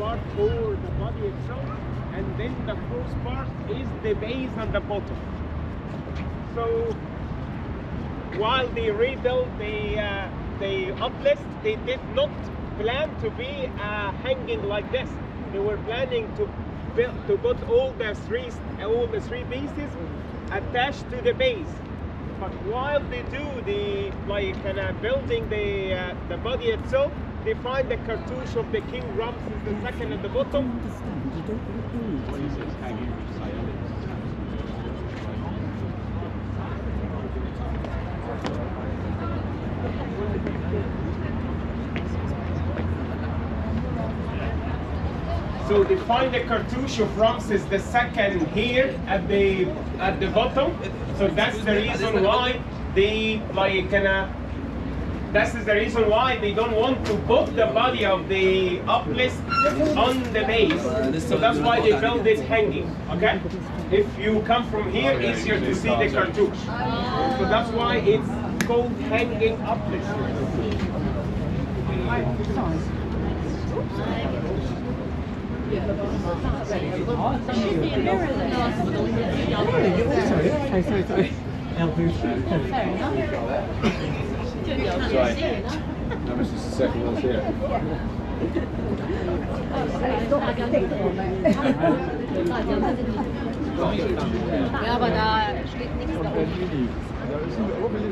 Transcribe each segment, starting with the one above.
part for the body itself, and then the fourth part is the base and the bottom. So while they rebuilt the uplift, they did not plan to be hanging like this. They were planning to put all the three pieces attached to the base. But while they do the building the body itself, they find the cartouche of the King Ramses II at the bottom. What is this hanging with So they find the cartouche of Ramses II here at the bottom. So that's the reason why they This is the reason why they don't want to put the body of the uplift on the base. So that's why they build it hanging. Okay? If you come from here, easier to see the cartouche. So that's why it's called hanging uplift. Sorry. Right. No, this is the second one here. Ja, aber da steht nichts da oben.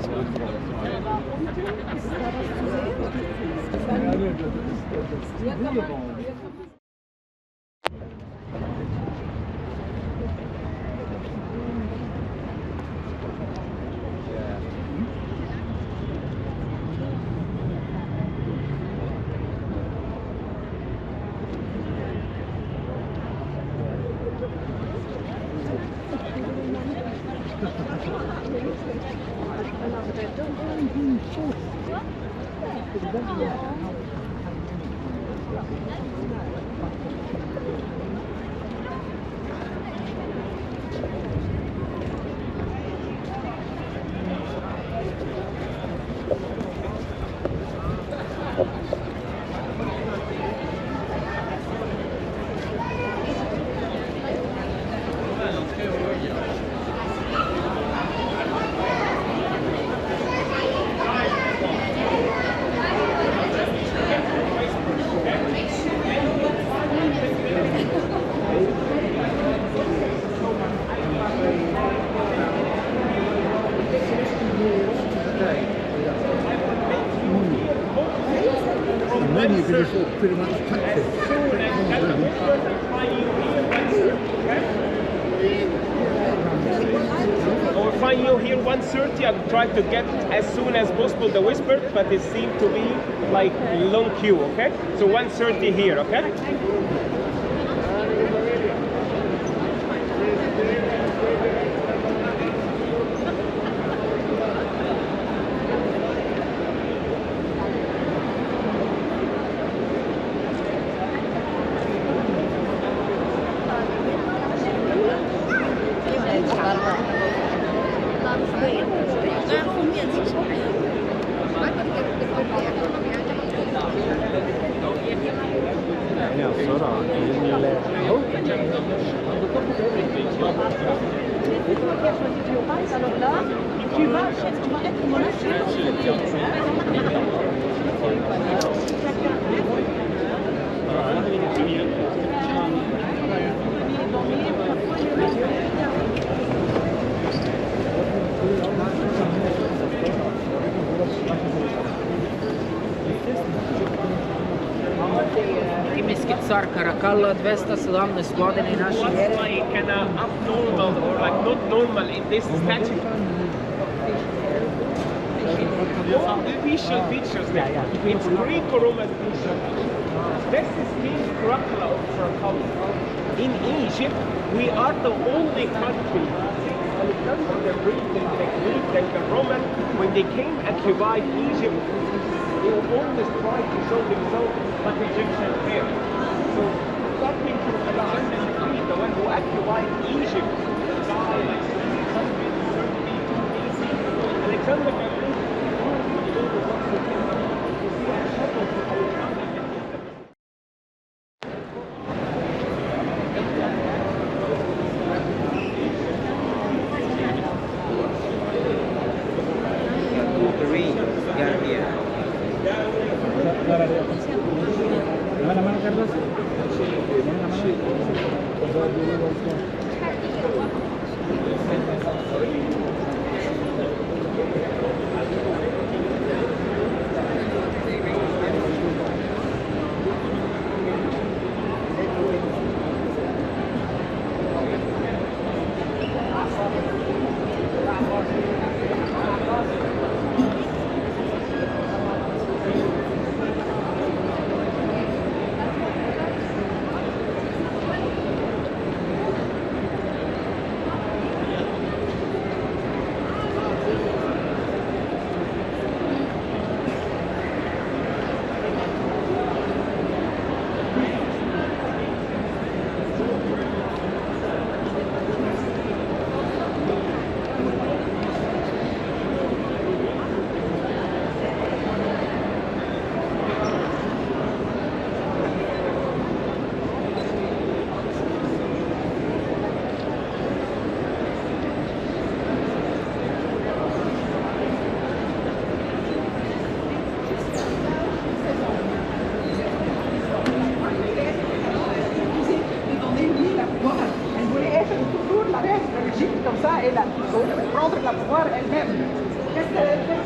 Pretty much tactic. Or find you here 130 and try to get as soon as possible the whisper, but it seemed to be like long queue, okay? So 130 here, okay? Rimski car Caracalla 217 godini naši What's like abnormal or like not normal in this statue? All the visual features there. It's Greek-Roman features. This is King Dracula of Franconia. In Egypt, we are the only country. Alexander the Greek and the Greek and the Roman, when they came occupied Egypt, they always tried to show themselves like Egyptian here. So starting from Alexander the Greek, the one who occupied Egypt, died like 632 BC. Alexander the Greek Comme ça, elle a prendre la pouvoir elle-même. Qu'est-ce qu'elle a fait?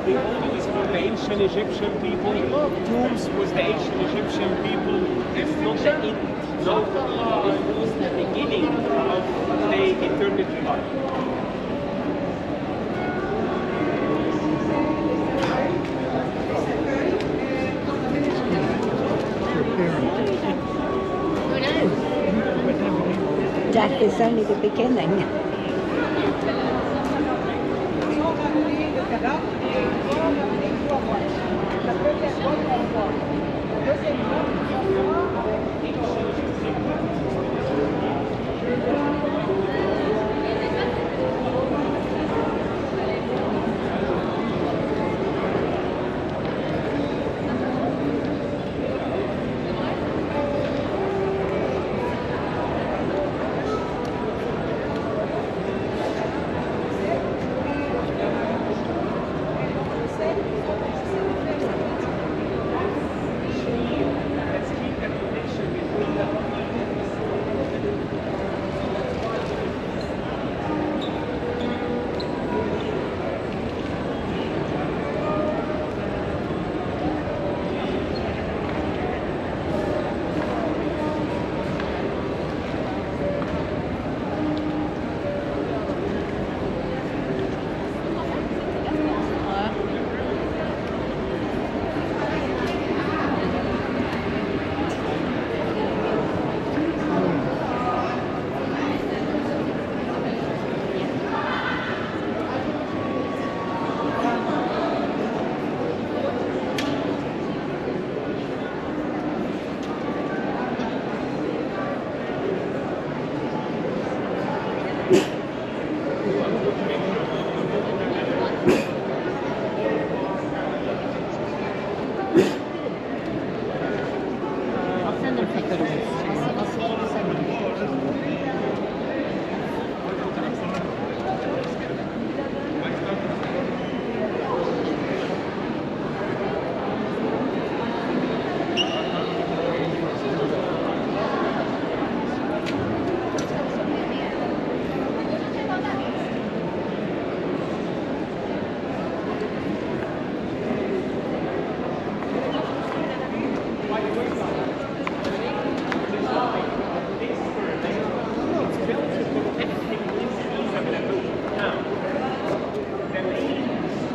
The always from the ancient Egyptian people. Tombs was the ancient Egyptian people. It's not the end. No, it was the beginning of the eternity life. Death is only the beginning.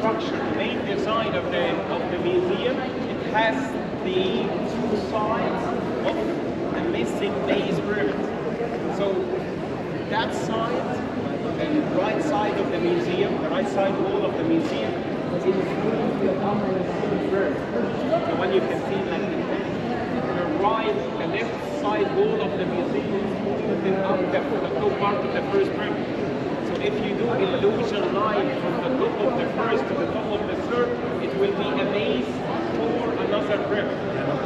The main design of the museum, it has the two sides of the missing base pyramid. So that side, the right side of the museum, the right side wall of the museum, is the one you can see like the left side wall of the museum is up the top part of the first pyramid. So if you do illusion line from the top of the first to the top of the third, it will be a base for another pyramid.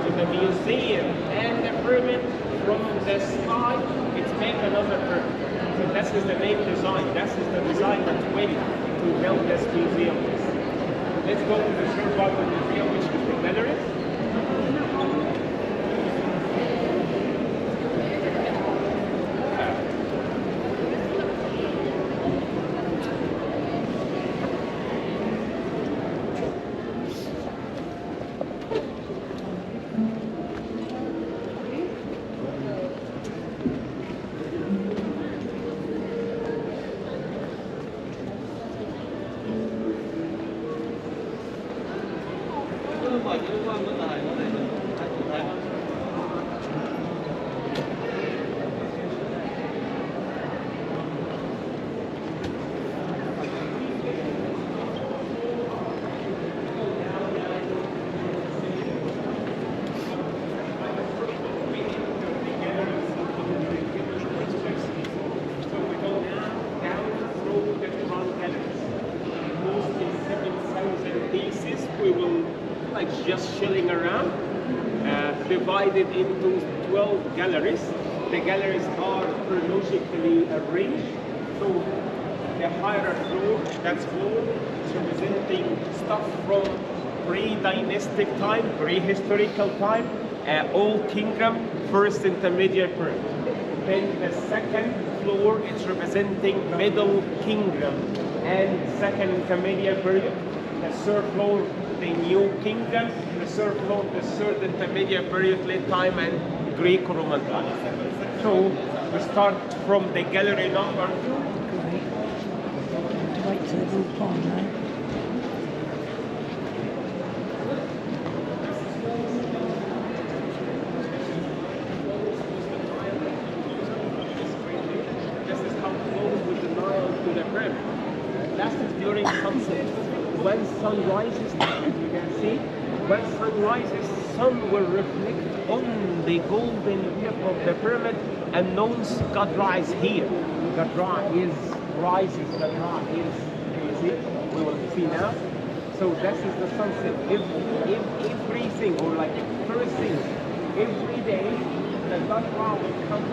So the museum and the pyramid from the side, it's make another pyramid. So this is the main design. This is the design that went to build this museum. Let's go to the third part of the museum, which is the gallery. Just chilling around, divided into 12 galleries. The galleries are chronologically arranged. So the higher floor, that's floor, is representing stuff from pre-dynastic time, prehistorical time, Old Kingdom, first intermediate period. Then the second floor is representing Middle Kingdom and second intermediate period. The third floor, the New Kingdom, the third floor, the third intermediate period, late time, and Greco-Roman time. So we start from the gallery number 2. Wait till the roof on, right? This is how close with the Nile to the pyramid. That is during sunset. When sun rises, as you can see, when sun rises, sun will reflect on the golden tip of the pyramid and knows Gadra is here. Gadra is rises, Gadra is, can you see? We will see now. So this is the sunset. If everything, or like first thing, every day, the Gadra will come.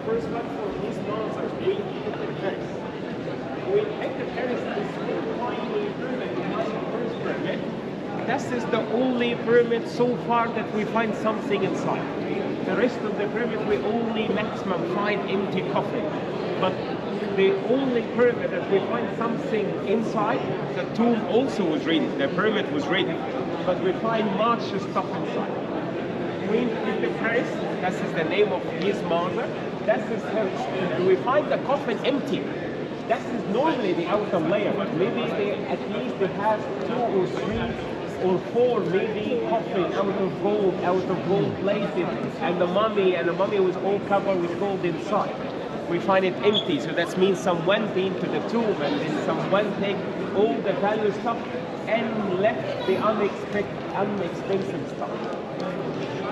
First one for these monsters, we hit the terrace. We hit the terrace, this tiny pyramid, the first pyramid. This is the only pyramid so far that we find something inside. The rest of the pyramid we only maximum find empty coffin. But the only pyramid that we find something inside, the tomb also was raided, the pyramid was raided. but we find much stuff inside. Queen Paris, that is the name of his mother. That is her. We find the coffin empty. That is normally the outer layer, but maybe at least they have 2 or 3 or 4 maybe coffin out of gold plated, and the mummy was all covered with gold inside. We find it empty, so that means someone went into the tomb and then someone take all the value stuff and left the unexpensive stuff.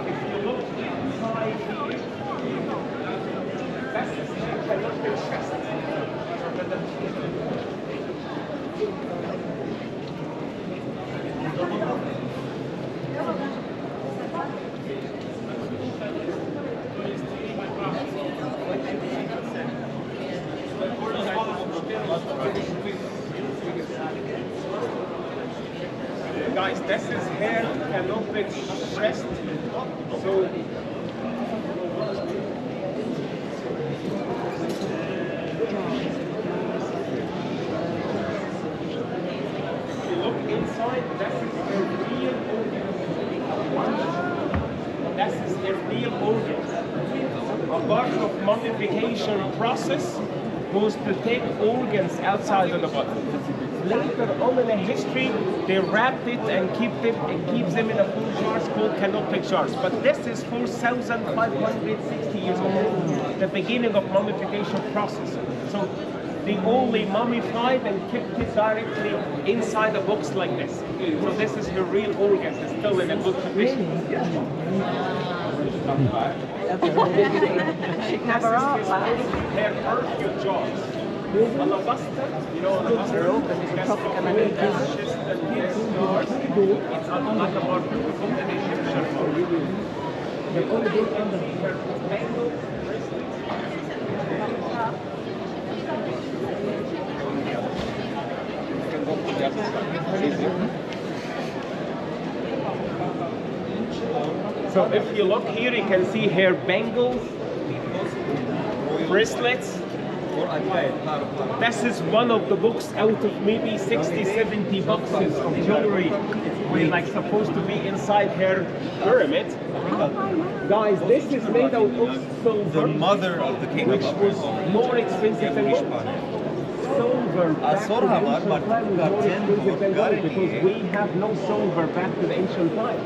If you look inside here, that's the Canopy chest. Guys, this is hair canopy chest. So inside, that is a real organ. That is a real organ. A part of mummification process was to take organs outside of the body. Later on in the history, they wrapped it and keeps them in a full jars called canopic jars. But this is 4,560 years old, the beginning of mummification process. So they only mummified and kept it directly inside a box like this. So this is her real organs. It's still in a good condition. Her perfume jars. Alabaster, you know, alabaster. That's just these jars. It's like a perfume from the Egyptian perfume. Her bangle bracelets. So if you look here, you can see her bangles, bracelets. This is one of the books out of maybe 60, 70 boxes of jewelry we're like supposed to be inside her pyramid. Guys, this is made out of silver. The mother of the king, which was more expensive than gold. Silver back to the ancient time was more expensive than gold because we have no silver back to the ancient time.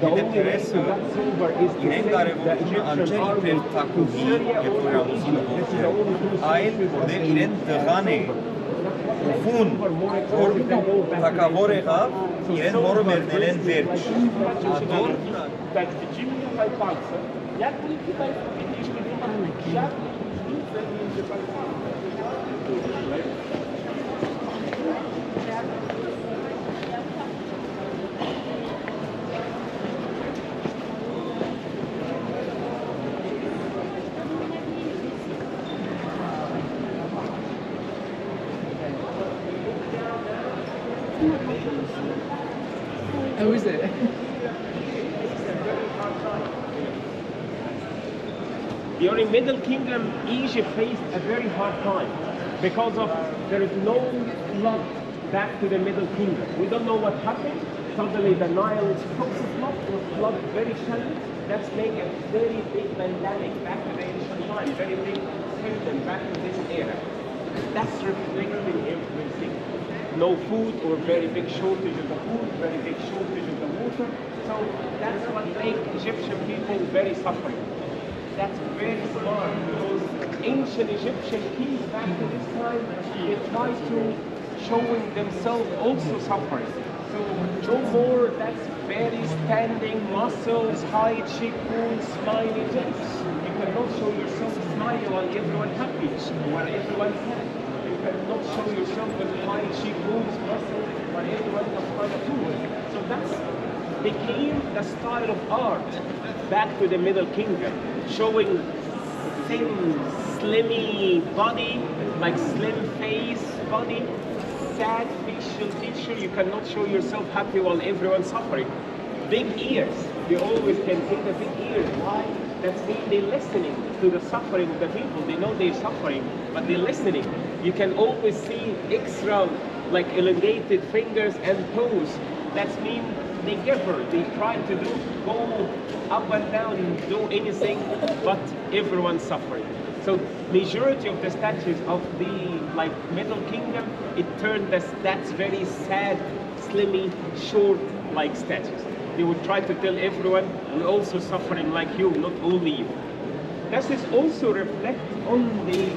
The only way to get silver is to send the Egyptian army to Syria or to Egypt. This is the only two sources. Ufun, takavore gav, iren moro merdelen verč. Ador, Tak widzimy tutaj palce. Jak my tutaj widzieliśmy, jak widzę między palcami. How is it? During Middle Kingdom, Egypt faced a very hard time because of there is no flood back to the Middle Kingdom. We don't know what happened. Suddenly the Nile stops the flood, or flood very shallow. That's make a very big pandemic back to the ancient time, very big kingdom back to this era. That's reflected in everything. No food or very big shortage of the food, very big shortage of the water. So that's what makes Egyptian people very suffering. That's very smart because ancient Egyptian kings back to this time, they try to showing themselves also suffering. So no more that's very standing muscles, high cheekbones, smiley face. You cannot show yourself smiling while everyone happy, while everyone sad. You cannot show yourself with high cheekbones, muscles, while everyone has kind of food. So that's became the style of art back to the Middle Kingdom, showing thin, slimmy body, like slim face body, sad facial feature. You cannot show yourself happy while everyone's suffering. Big ears, you always can see the big ears. Why? That's mean they're listening to the suffering of the people. They know they're suffering, but they're listening. You can always see extra, like elongated fingers and toes. That's mean they never, they try to go up and down and do anything, but everyone's suffering. So majority of the statues of the like Middle Kingdom, it turned that's very sad, slimmy, short like statues. They would try to tell everyone, we're also suffering like you, not only you. This is also reflect on the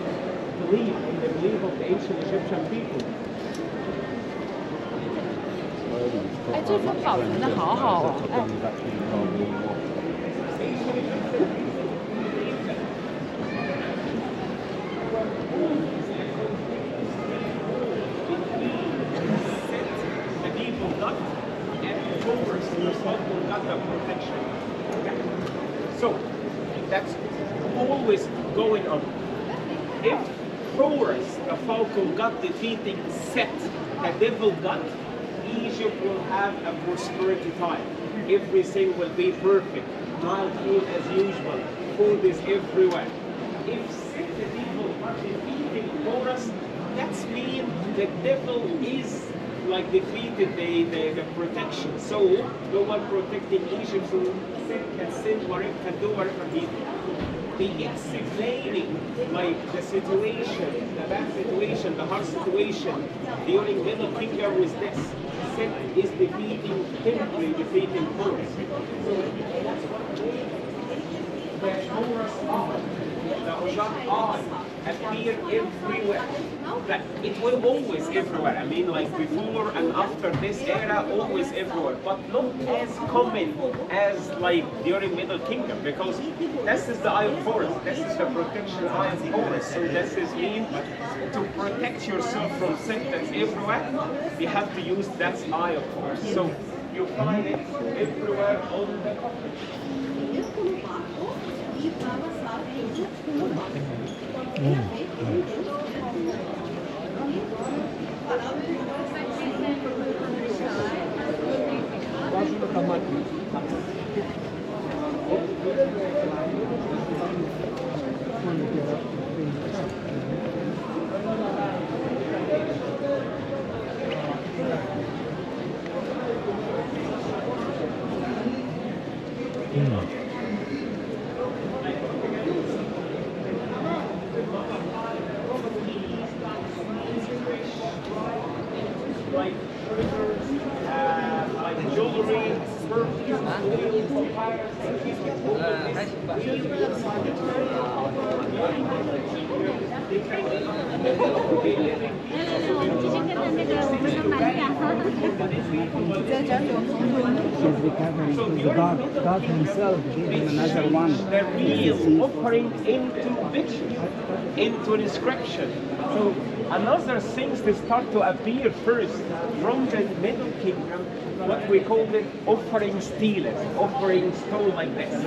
belief of the ancient Egyptian people. 哎，这幅保存的好好哦，哎。 protection. So that's always going on. If Horus, the falcon god defeating Set, the devil god, Egypt will have a prosperity time. Everything will be perfect. Nile food as usual. Food is everywhere. If Set, the devil god defeating Horus, that's mean the devil is like defeated the protection. So no one protecting Egypt, so Set can sin whatever, can do whatever he did. The explaining like the situation, the bad situation, the hard situation during Middle Kingdom was this. Set is defeating Temply, defeating Horus. So that's what the Horus eye, the Ojak eye appear everywhere. That it will always everywhere. I mean, like before and after this era, always everywhere, but not as common as like during Middle Kingdom, because this is the eye of Horus. This is the protection eye of Horus. So this is mean to protect yourself from Set that's everywhere. You have to use that eye of Horus. So you find it everywhere on the carpet. Like jewelry, perfume, oil, papyrus, She's recovering from the God himself gave him another one. the real offering into picture, into an inscription. So another things that start to appear first from the Middle Kingdom, what we call it offering steelers, offering stone like this.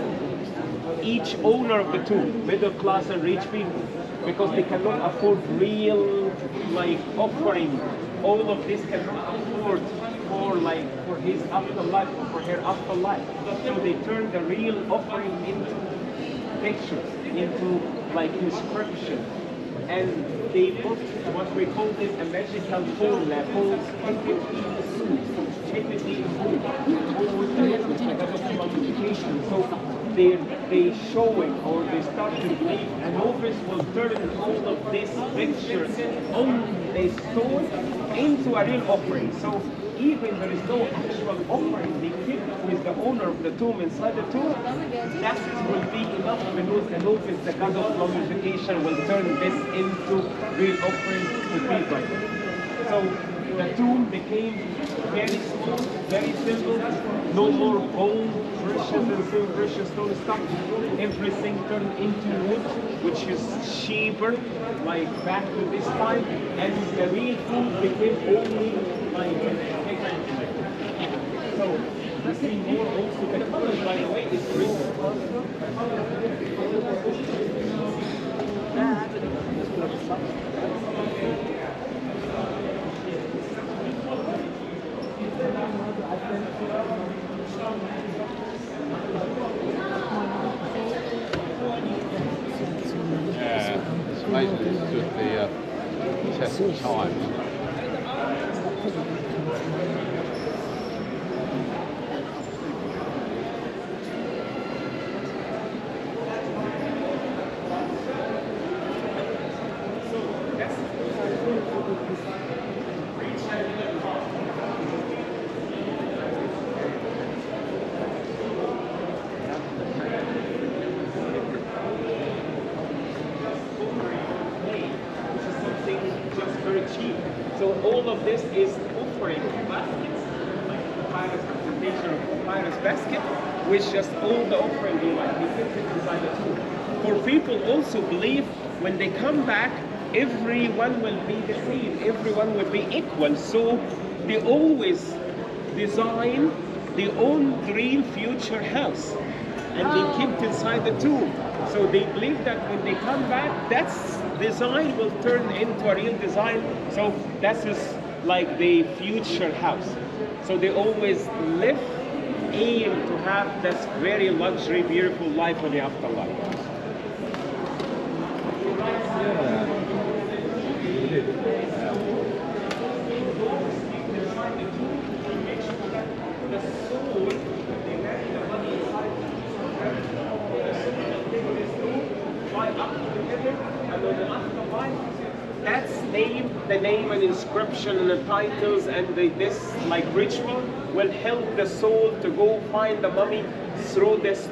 Each owner of the tomb, middle class and rich people, because they cannot afford real like offering. All of this cannot afford for his afterlife or for her afterlife. So they turn the real offering into pictures, into like inscription. And they put what we call this a magical formula called mummification. So they showing or they start to believe a novice will turn all of this picture on the stone into a real offering. So even there is no actual offering they keep with the owner of the tomb inside the tomb, that will be enough because the novice, the god of mummification, will turn this into real offering to people. So the tomb became very small, very simple, no more gold, precious and silver, precious stone stuff. Everything turned into wood, which is cheaper, like back to this time, and the real food became only like so you see more also the colors, by the way, is green. Yeah, it's amazing it's just the test of time. all of this is offering baskets, like papyrus representation of papyrus basket, which just all the offering you like, you keep it inside the tomb. For people also believe when they come back, everyone will be the same, everyone will be equal. So they always design their own dream future house, and they keep it inside the tomb. So they believe that when they come back, that design will turn into a real design. So that is like the future house. So they always aim to have this very luxury, beautiful life in the afterlife. That's the name and inscription and the titles and this like ritual will help the soul to go find the mummy through this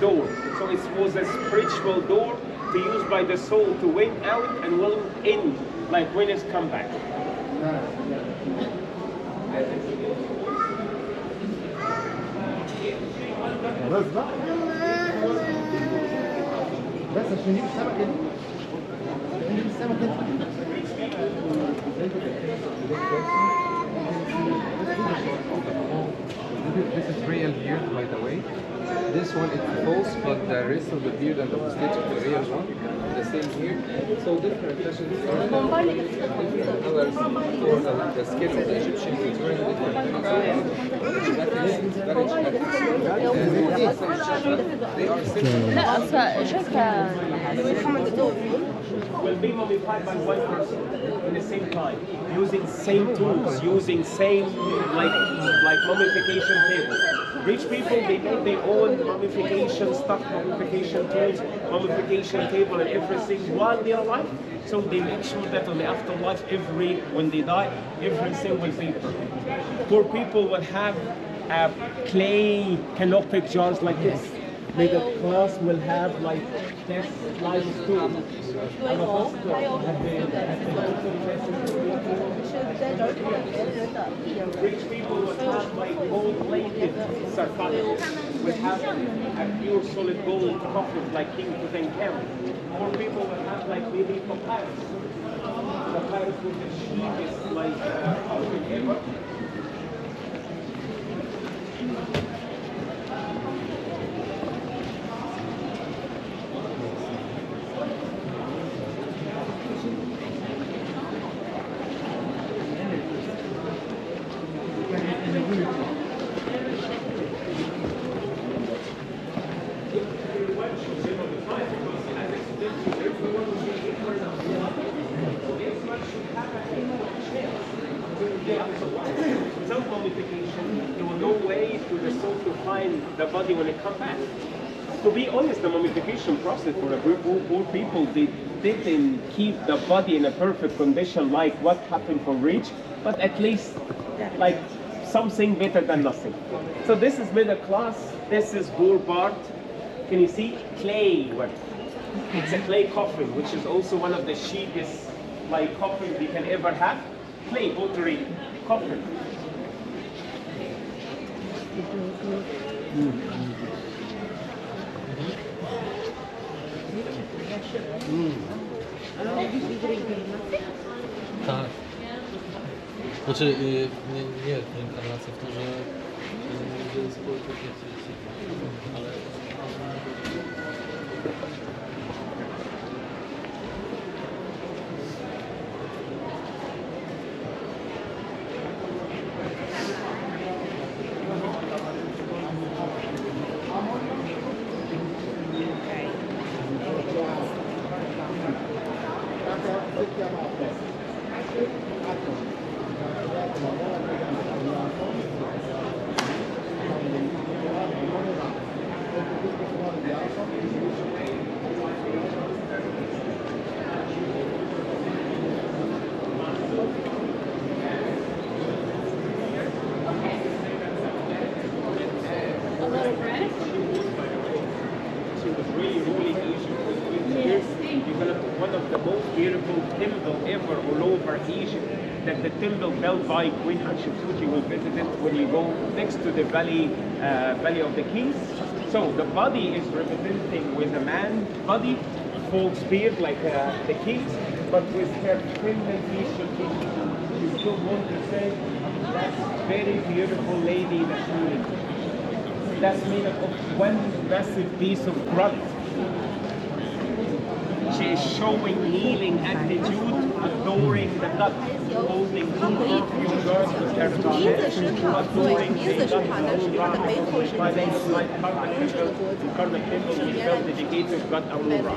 door. So it was a spiritual door to use by the soul to went out and will end like when it's come back. بس عشان نجيب السمكة دي نجيب السمكة دي This is real beard, by the way. This one is false, but the rest of the beard and the mustache is the real one. The same here. So different fashions, different colors for the skins of the Egyptians. It's very different. They are simple. لا أصلا شايفة محمد الدور Will be mummified by one person in the same time, using same tools, using same like mummification table. Rich people, they make their own mummification stuff, mummification tools, mummification table and everything while they are alive. So they make sure that in the afterlife, when they die, everything will be perfect. Poor people will have clay canopic jars like this. Middle class will have like this life stool. Rich people will have like gold-plated sarcophagus. Will have a pure solid gold coffin like King Tutankhamun. Poor people will have like maybe papyrus. Papyrus with the cheapest like coffin ever. Without mummification, there was no way for the soul to find the body when it comes back. To be honest, the mummification process for the poor people, they didn't keep the body in a perfect condition like what happened for rich, but at least like something better than nothing. So this is middle class, this is poor part. Can you see? Clay work. It's a clay coffin, which is also one of the cheapest like coffins we can ever have. Clay pottery coffin. Tak. Znaczy, nie reinkarnacja w to, że jest ale... One of the most beautiful temples ever all over Egypt. that the temple built by Queen Hatshepsut, you will visit it when you go next to the Valley of the Kings. So the body is representing with a man body, full beard like the kings, but with her pendant facial features. You still want to say, that's very beautiful lady that's kneeling. That's made up of one massive piece of grout. She is showing kneeling attitude, adoring the god, holding two perfume girls with her adoring the god Aurora. By then it's like Karnak temple was built dedicated to god Aurora.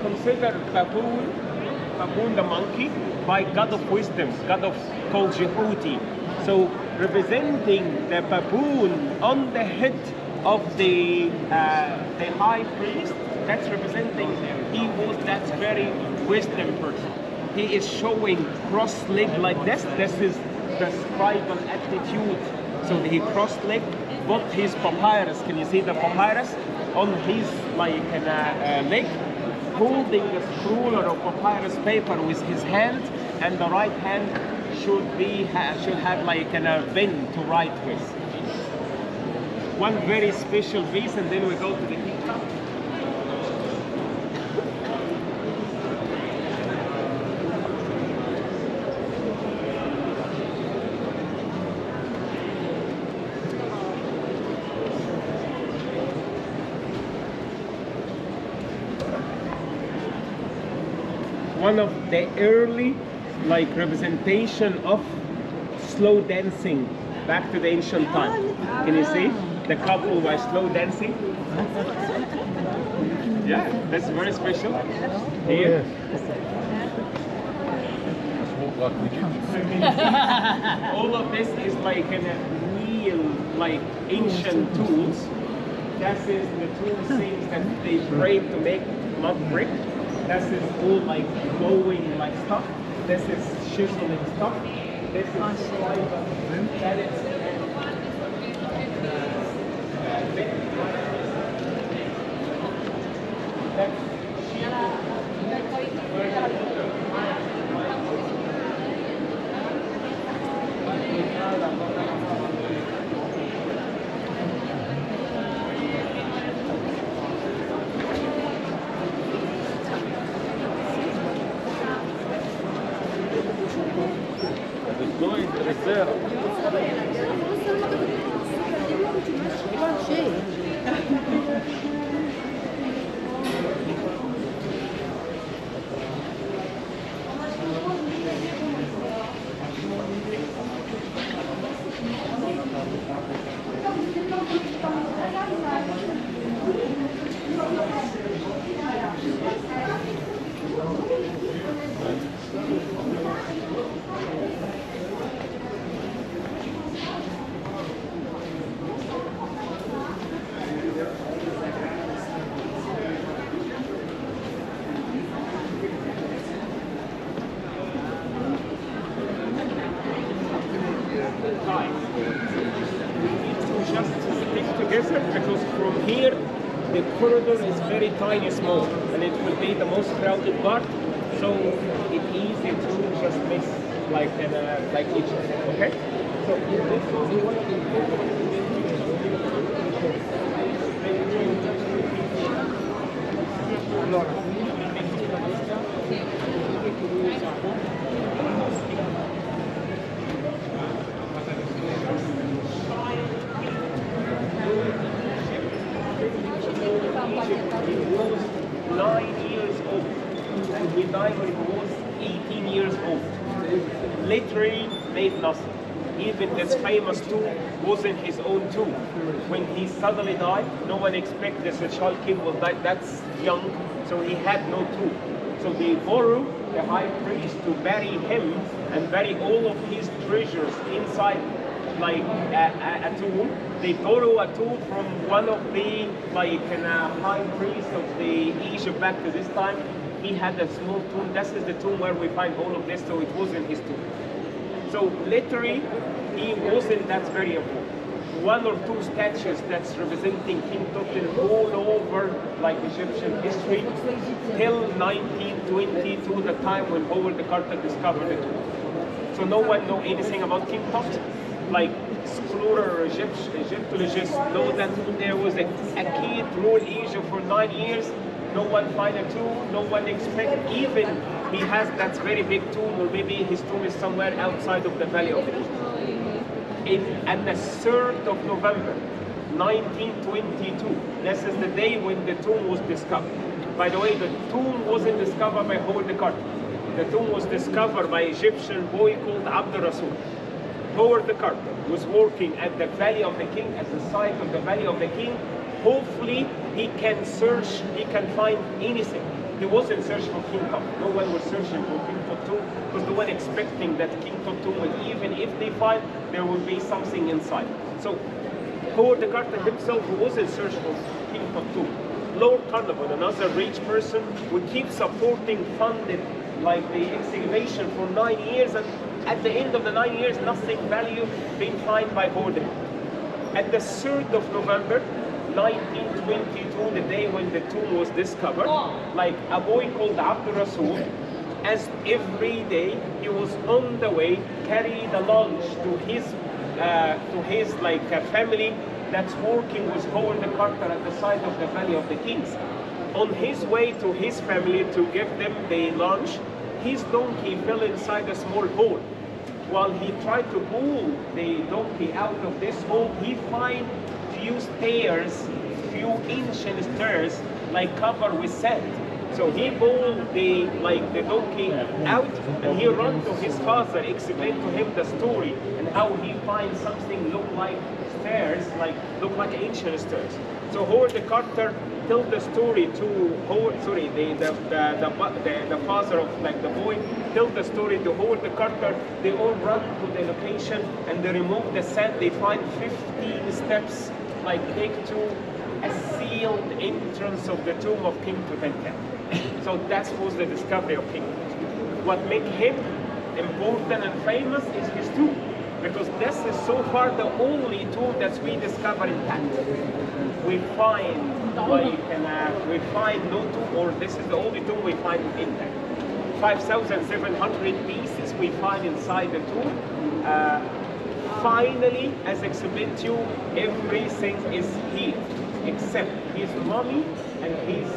Consider baboon the monkey by god of wisdom, god of called Jehuti. So representing the baboon on the head of the high priest, that's representing he was that very wisdom person. He is showing cross leg like this. This is the scribal attitude. So he cross leg, but his papyrus. Can you see the papyrus on his like leg? Holding a scroll of papyrus paper with his hand, and the right hand should have like a pen to write with. One very special piece, and then we go to the kingdom. One of the early like representation of slow dancing back to the ancient time. Can you see? The couple was slow dancing. Yeah, that's very special. Here. All of this is like real like ancient tools. That is the tool things that they break to make mud brick. This is all like glowing like stuff. This is chiseling stuff. This is that is because from here the corridor is very tiny, small, and it will be the most crowded part. So it's easy to just miss like each other. Okay. So he was 9 years old, and he died when he was 18 years old. Literally made nothing. Even this famous tomb wasn't his own tomb. When he suddenly died, no one expected the child king will die. That's young, so he had no tomb. So they borrowed the high priest to bury him and bury all of his treasures inside like a tomb. They borrow a tomb from one of the high priests of the Egypt back to this time. He had a small tomb. This is the tomb where we find all of this, so it wasn't his tomb. So literally, he wasn't that very important. One or two statues that's representing King Tut all over like Egyptian history till 1922, the time when Howard Carter discovered the tomb. So no one know anything about King Tut. Like explorer Egyptologists know that there was a kid ruled Egypt for 9 years. No one find a tomb, no one expect even he has that very big tomb, or maybe his tomb is somewhere outside of the Valley of the Kings. And the 3rd of November, 1922, this is the day when the tomb was discovered. By the way, the tomb wasn't discovered by Howard Carter. The tomb was discovered by an Egyptian boy called Abd Rasul. Howard Carter was working at the Valley of the King, at the site of the Valley of the King. Hopefully he can search, he can find anything. He wasn't searching for King Tut. No one was searching for King Tut tomb, because no one expecting that King Tut tomb, and even if they find, there will be something inside. So Howard Carter himself wasn't searching for King Tut tomb. Lord Carnarvon, another rich person, would keep supporting, funded like the excavation for 9 years, and at the end of the 9 years, nothing value being found by Howard. At the 3rd of November, 1922, the day when the tomb was discovered, like a boy called Abd Rasul, as every day he was on the way, carry the lunch to his family that's working with Howard Carter at the side of the Valley of the Kings. On his way to his family to give them the lunch, his donkey fell inside a small hole. While he tried to pull the donkey out of this hole, he found few stairs, few ancient stairs, like covered with sand. So he pulled the donkey out, and he ran to his father, explained to him the story and how he finds something look like stairs, look like ancient stairs. So Howard Carter told the story to Howard. Sorry, the father of the boy told the story to Howard Carter. They all run to the location and they remove the sand. They find 15 steps take to a sealed entrance of the tomb of King Tutankhamun. So that was the discovery of King Tut. What makes him important and famous is his tomb, because this is so far the only tomb that we discover intact. We find we find no tomb, or this is the only tomb we find intact. 5,700 pieces we find inside the tomb. Finally, as explained to you, everything is here except his mummy and his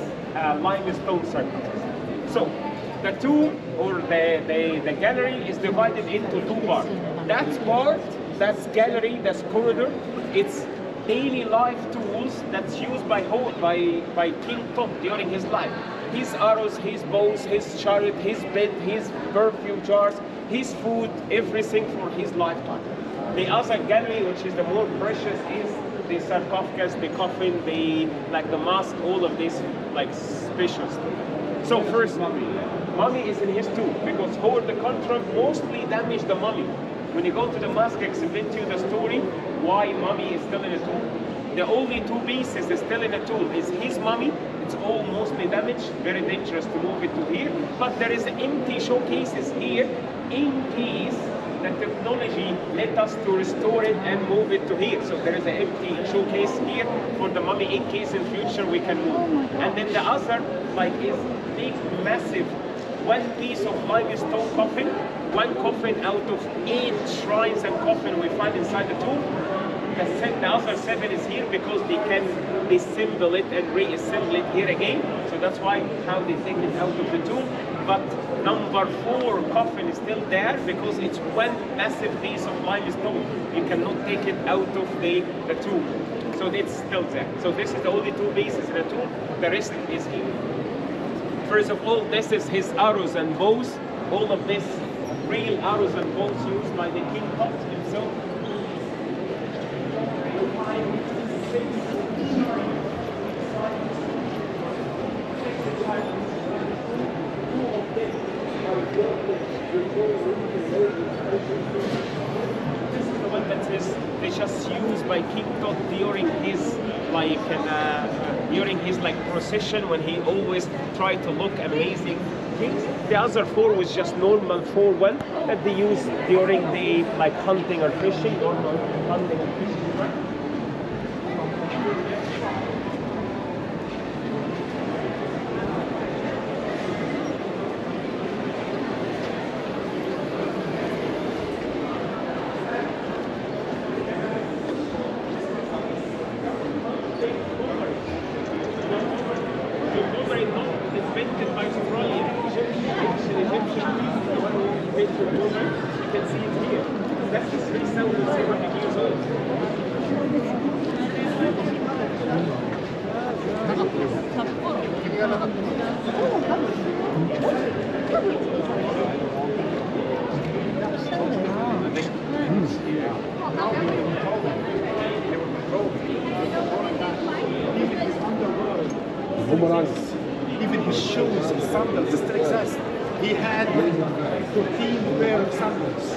limestone sarcophagus. So the tomb, or the gallery, is divided into two parts. That's gallery, that's corridor, it's daily life tools that's used by King Tut during his life. His arrows, his bows, his chariot, his bed, his perfume jars, his food, everything for his lifetime. The other gallery, which is the more precious, is the sarcophagus, the coffin, the mask, all of this special stuff. So first, mummy is in his tomb, because Howard Carter mostly damaged the mummy. When you go to the mosque, I explain to you the story why mummy is still in the tomb. The only two pieces is still in the tomb is his mummy. It's all mostly damaged, very dangerous to move it to here. But there is empty showcases here in case the technology let us to restore it and move it to here. So there is an empty showcase here for the mummy in case in future we can move. And then the other is big, massive one piece of limestone coffin, one coffin out of 8 shrines and coffin we find inside the tomb. The other 7 is here because they can disassemble it and reassemble it here again. So that's why how they take it out of the tomb. But number 4 coffin is still there because it's one massive piece of limestone. You cannot take it out of the tomb. So it's still there. So this is the only 2 pieces in the tomb. The rest is here. First of all, this is his arrows and bows. All of this real arrows and bows used by the king Tut himself. This is the one that is just used by King Tut during his procession, when he always tried to look amazing things. The other 4 was just normal 4-1 that they use during the hunting or fishing, normal hunting and fishing. Even his shoes and sandals still exist. He had 14 pair of sandals.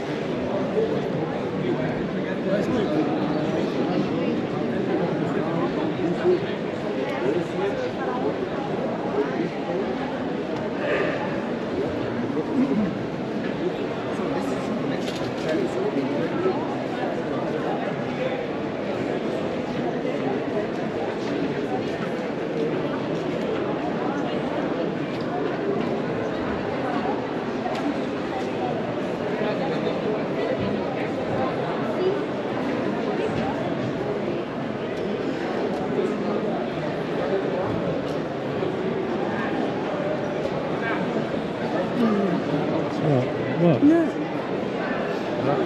What? No.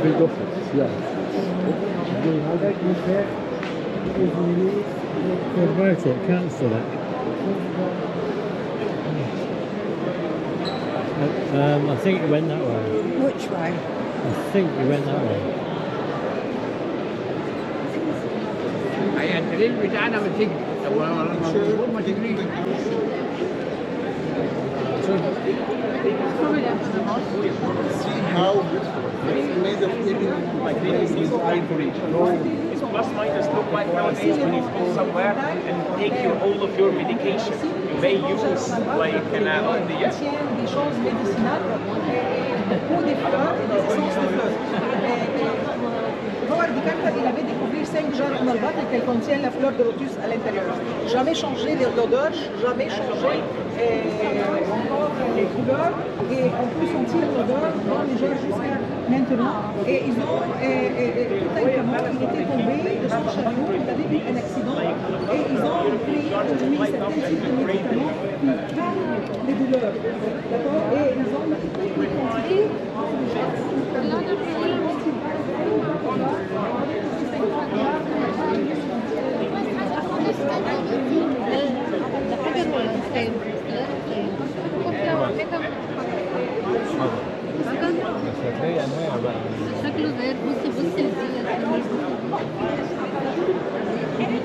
Big office, yeah. Convert it, cancel it. I think it went that way. Which way? I think it went that way. هي الدليل بتاعنا ما تجري طب ما تجري See how beautiful. It's made of even ivory. It's plus minus look like nowadays when you go somewhere and take all of your medication. You may use on the des choses médicinales, beaucoup des fleurs et des essences de fleurs. Howard DeCamper, il avait découvert 5 genres dans le bottle qu'elle contient la fleur de lotus à l'intérieur. Jamais changé l'odeur, jamais changé encore les couleurs, et on peut sentir l'odeur dans les genres jusqu'à maintenant. Et ils ont, tout simplement, il était tombé de son chariot, il avait eu un accident, et ils ont créé aujourd'hui certains types de médicaments qui calment les douleurs. D'accord? Et ils ont multiplié les quantités. شكله زي بصي بصي Ils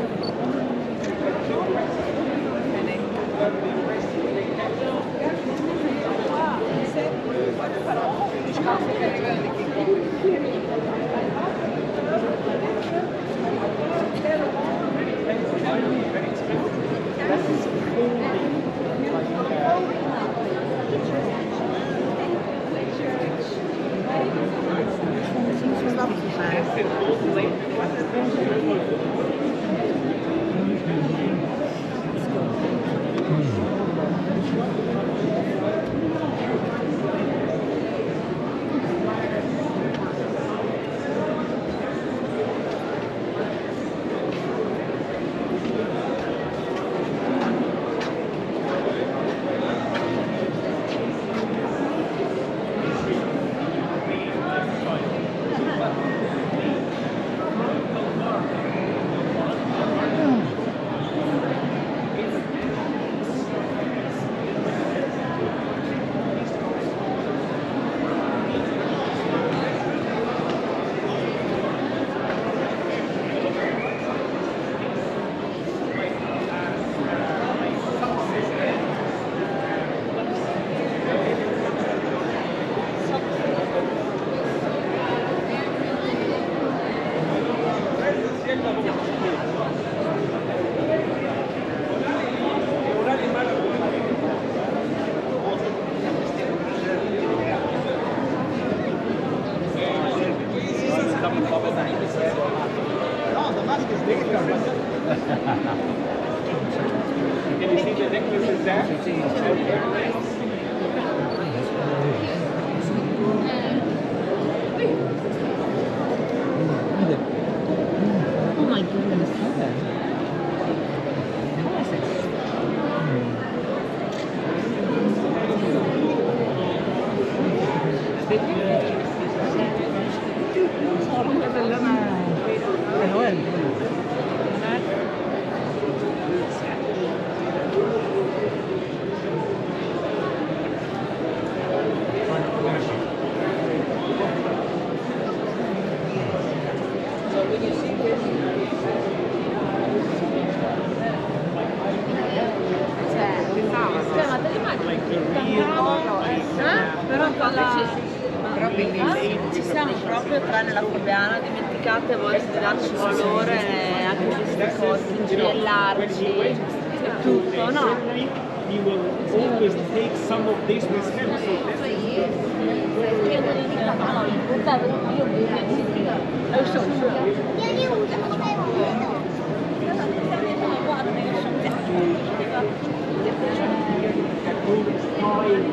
Can you see the necklaces there? Oh my goodness. Ma te le immagini? Però ci siamo proprio tranne la Fabiana dimenticate a volte di darci valore anche queste cose, ingegnerlarci e tutto, no? He will always take some of this with him.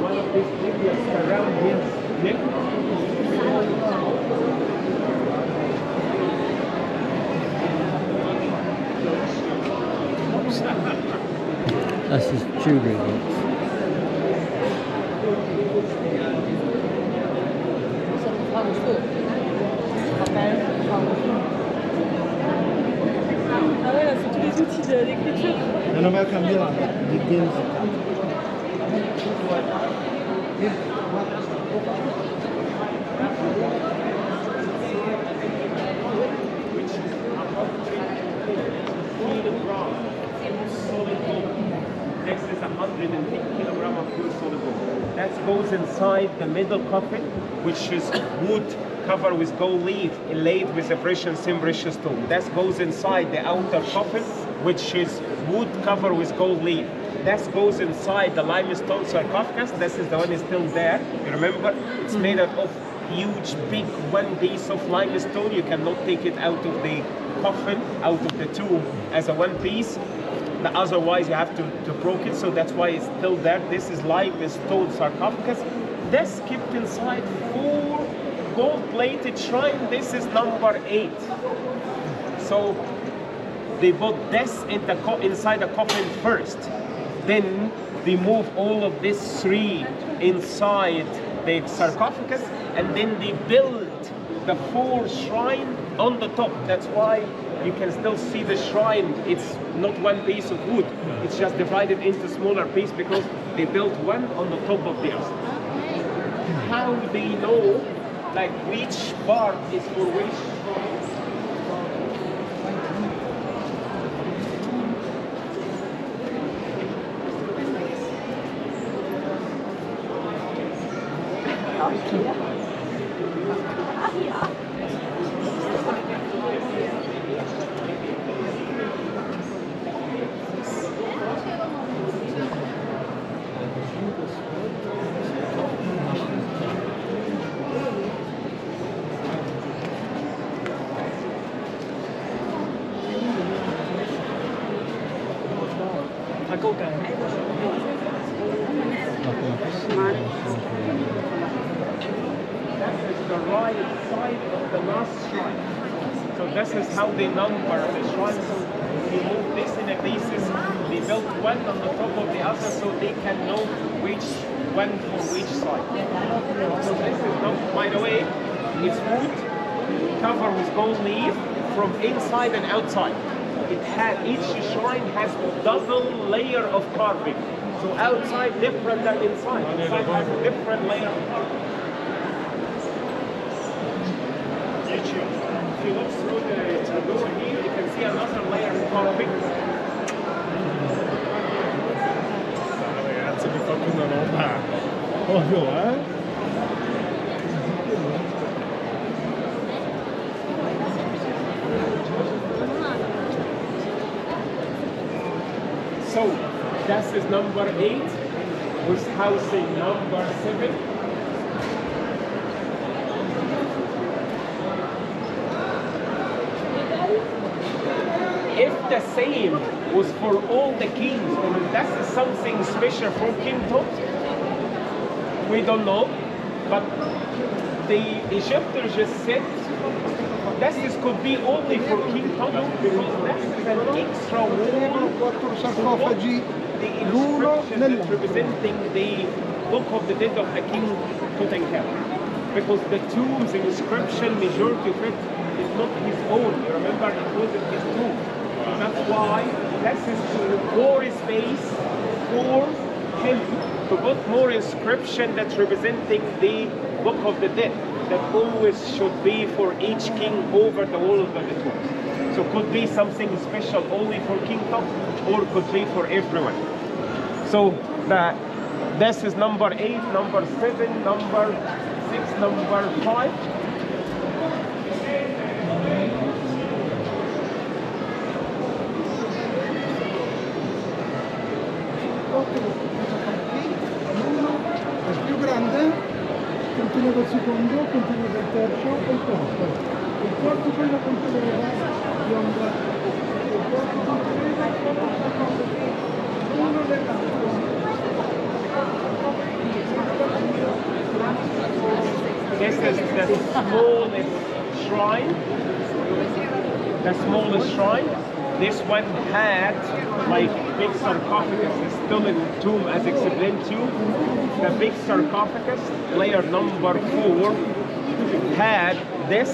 One of these figures around his neck. That's his jewelry box. Ah ouais, là, c'est tous les outils d'écriture. Non, ma caméra, di games. This is 110 kilogram of pure solid gold. That goes inside the middle coffin, which is wood covered with gold leaf, inlaid with a precious and precious stone. That goes inside the outer coffin, which is wood covered with gold leaf. That goes inside the limestone sarcophagus. This is the one is still there. You remember? It's made out of huge, big one piece of limestone. You cannot take it out of the coffin, out of the tomb as a one piece. Otherwise, you have to broke it. So that's why it's still there. This is limestone sarcophagus. That's kept inside 4 gold-plated shrine. This is number 8. So they put this inside the coffin first. Then they move all of these 3 inside the sarcophagus, and then they build the 4 shrine on the top. That's why you can still see the shrine. It's not one piece of wood. It's just divided into smaller pieces because they built one on the top of the other. How they know like which part is for which? The right side of the last shrine. So this is how they number the shrine. So they move this in a pieces. They built one on the top of the other so they can know which one for which side. So this is not, by the way, it's wood covered with gold leaf from inside and outside. Each shrine has double layer of carving. So outside different than inside. Inside has a different layer of carving. If you look through the door here, you can see another layer of carving. Ragazzi, mi fa una roba. Ovvio, So, this is number 8, with housing number 7. if the same was for all the kings, or if that's something special for King Tut, we don't know. But the Egyptians just said this could be only for King Tut because this is an extra wall to the inscription that's representing the Book of the Dead of the King Tutankhamun. Because the tomb's inscription, majority of it is not his own. You remember, it wasn't his tomb. That's why this is more space for him to put more inscription that's representing the Book of the Dead that always should be for each king over the wall of the tombs. So could be something special only for King Tut, or could be for everyone. So this is number 8, number 7, number 6, number 5. Il più grande contiene il secondo, contiene il terzo e il quarto. Il quarto quello conteneva bionda, il quarto conteneva uno dell'altro. This is the smallest shrine. The smallest shrine. This one had like big sarcophagus, it's still in the tomb as explained to you. The big sarcophagus, layer number 4, had this.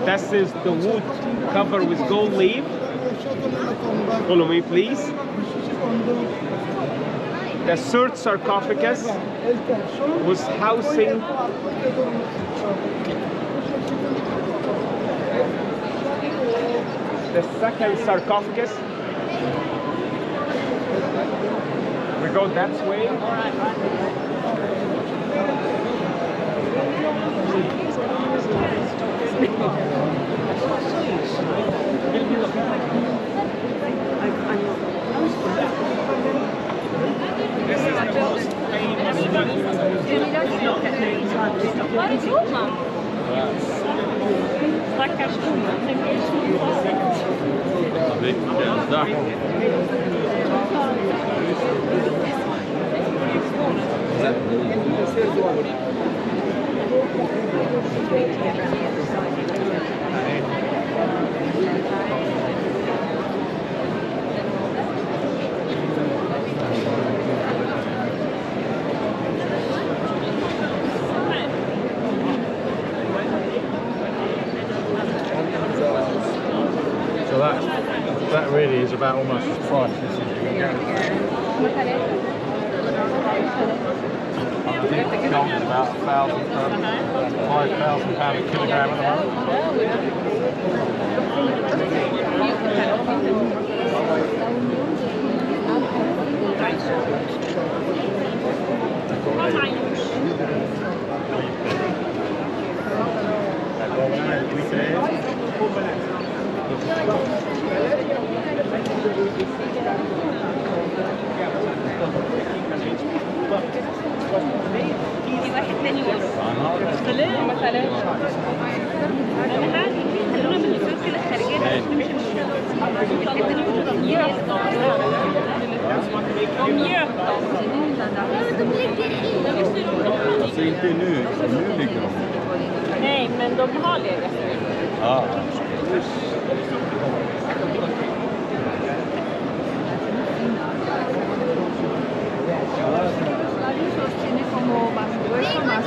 This is the wood covered with gold leaf. Follow me, please. The third sarcophagus was housing the second sarcophagus. We go that way. This is the most famous So that really is about almost as priceless as you can get. I think gold is about £5,000 a kilogram at the Alltså inte nu ligger de. Nej, men de har legat. Ja. Sostiene como más grueso, más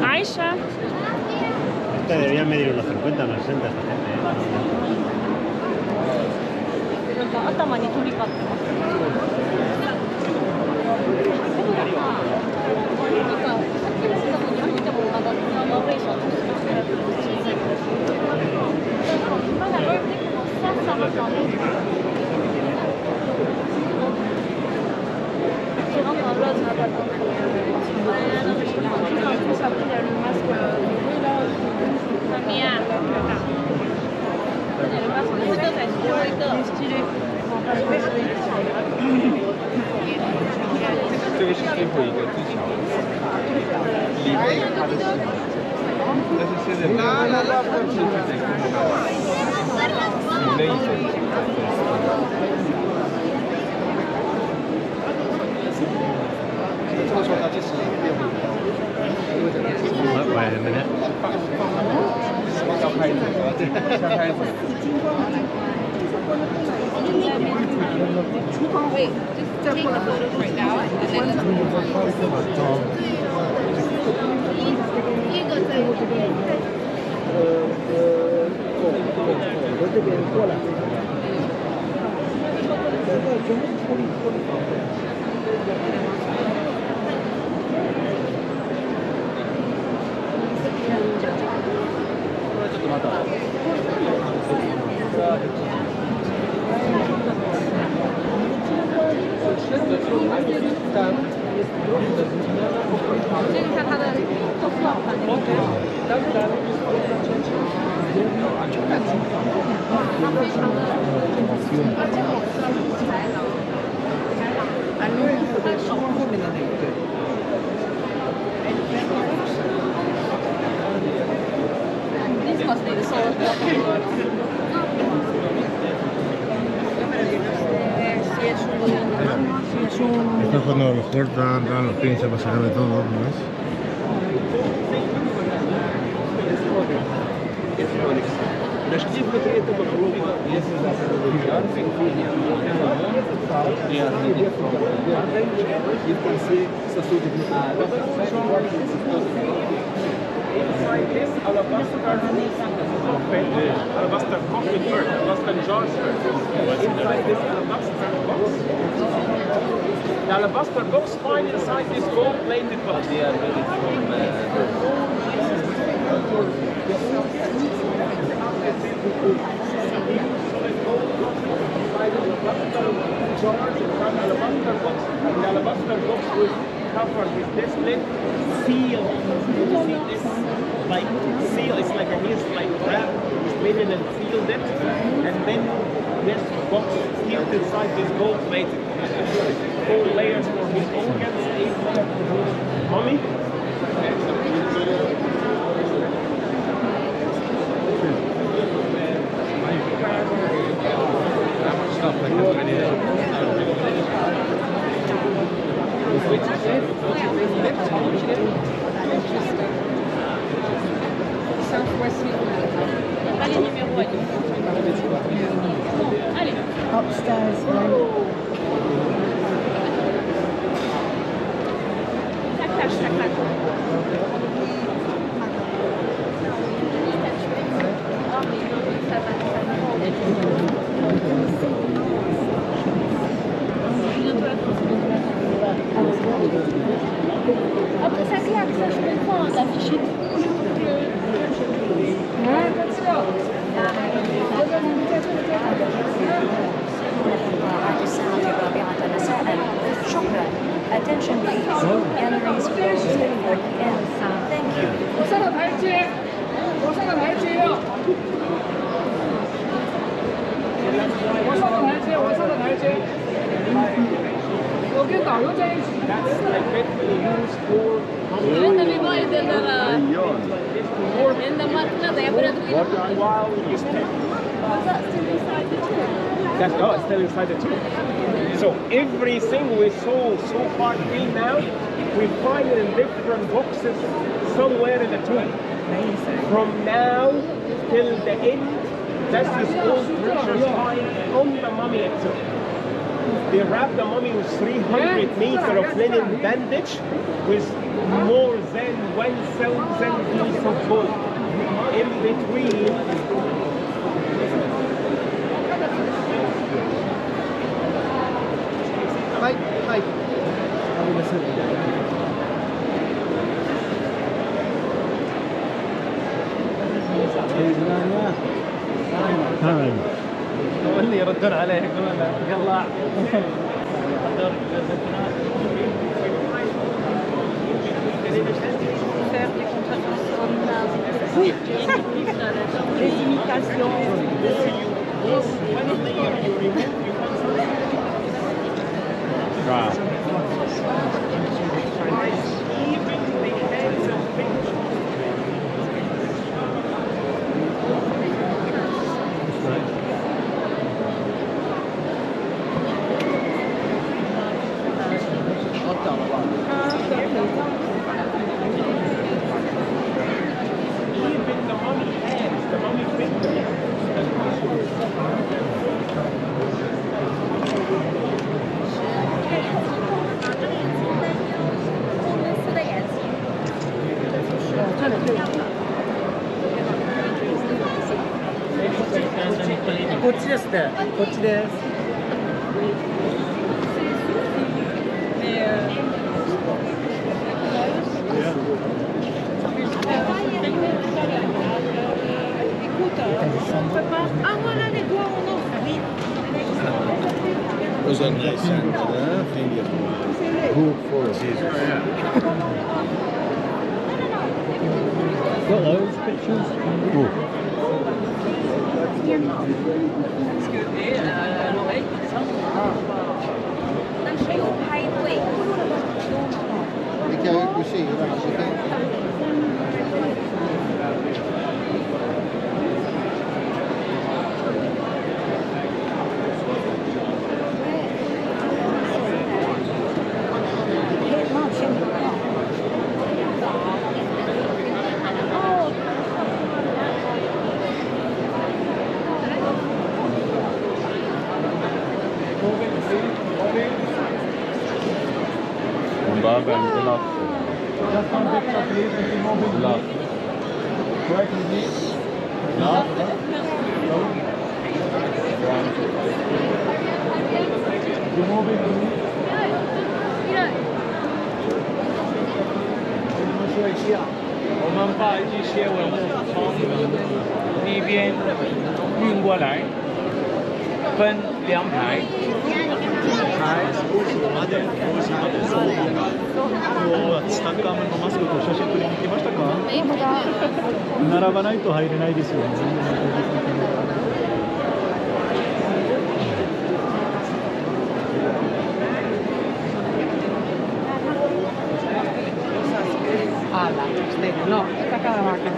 Aisha. Esta debería medir unos 50, unos 60 esta gente. 頭に鳥飼ってます。这个是最后一个最小的，里面它的是，但是现 Wait a minute. Wait, just take the photos right now and then let's Esto cuando los cortan, los pins, se pasará de todo, ¿no ves? Inside this alabaster coffin bird, alabaster jar bird. Inside this alabaster box, the alabaster box find inside this gold-plated box. They are made alabaster box. The alabaster box was covered with this lid seal. You see this like seal? It's like a his like wrap. It's hidden and sealed it, and then this box kept inside this gold plated. 4 layers for his organs, 8 layers for his mummy. Stuff like this ready there. Upstairs, right? Après ça claque, ça je comprends, d'afficher Attention please. Galleries closed for the end. Thank you. That's it's still inside the tube. So everything we saw so far till now, we find it in different boxes somewhere in the tomb. From now till the end, that's this old treasures find on the mummy itself. They wrap the mummy with 300 meters of linen bandage with more than 1,000 pieces of gold. In between, Hi. هو اللي يردون عليه يقولون له يلا Les imitations. Wow. こっちですね。こっちです。Ah voilà les doigts en or, oui. Was een center, vind je goed voor Got those pictures? Ik heb het gezien, Vandaag ben ik belast. Belast. No, esta cada vaca.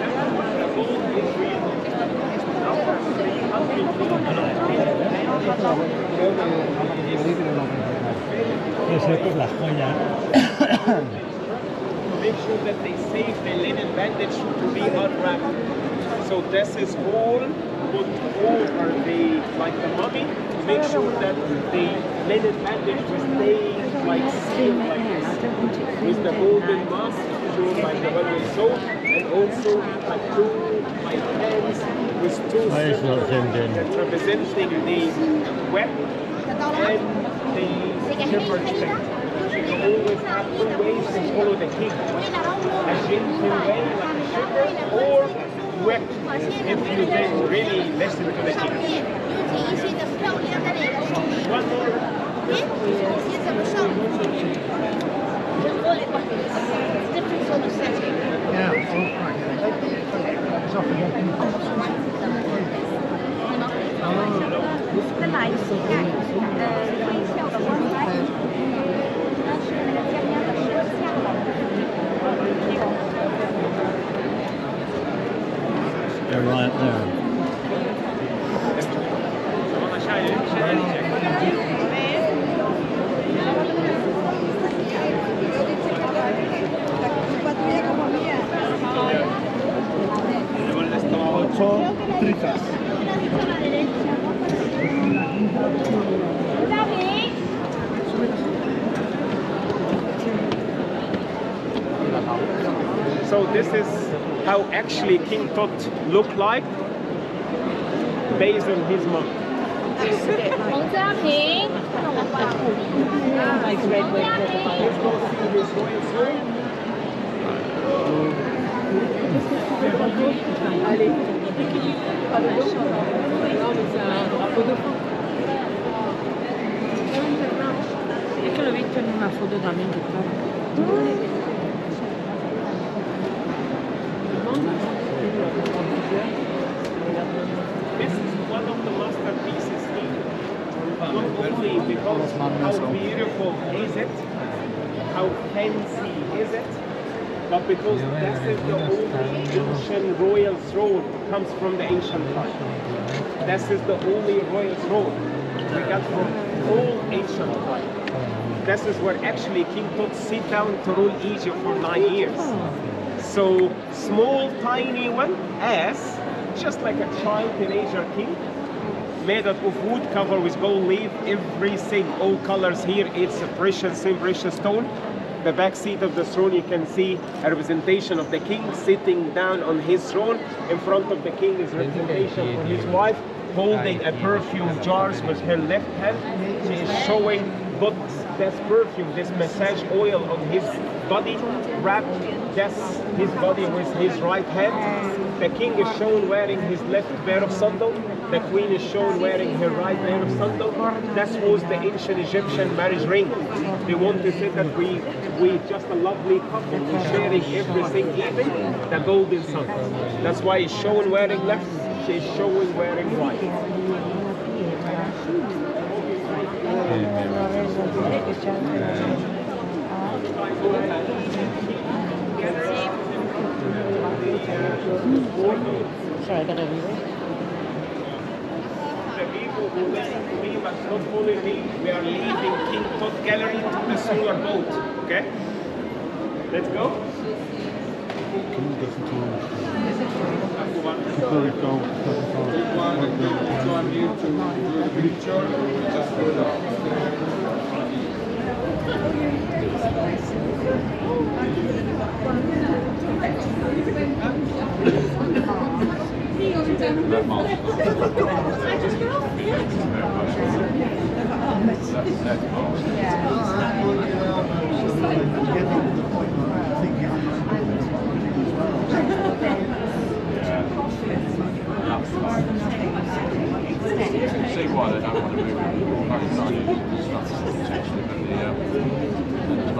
Make sure that they save the linen bandage to be unwrapped. So this is all put over the mummy. Make sure that the linen bandage will stay sealed like this. With the golden mask, shown by the one we saw, and also two hands with two symbols representing the web and the shepherd's tail. You always have two ways to follow the king. A gentle way like a shepherd, or web if you then really listen to the king. One more. They're right there. So this is how actually King Tut looked like based on his mom. Es que lo he visto en una foto también que está. This is one of the masterpieces here. Not only because how beautiful is it, how fancy is it, but because this is the only ancient royal throne comes from the ancient time. This is the only royal throne we got from all ancient time. This is where actually King Tut sit down to rule Egypt for 9 years. So small, tiny one, as just like a child teenager king, made out of wood covered with gold leaf, everything, all colors here. It's a precious, same precious stone. The back seat of the throne, you can see a representation of the king sitting down on his throne. In front of the king is representation for his wife. holding a perfume jars with her left hand. She is showing put this perfume, this massage oil on his body, wrap his body with his right hand. The king is shown wearing his left pair of sandal. The queen is shown wearing her right pair of sandal. That was the ancient Egyptian marriage ring. They want to say that we just a lovely couple, we're sharing everything, even the golden sun. That's why he's shown wearing left, she's shown wearing right. Sorry, I got everywhere. The people who listen to me must not follow me. We are leaving King Tut Gallery to the solar boat. Okay? Let's go. See why they don't want to move it. Like it's not usually stuff potentially, but it's not dependent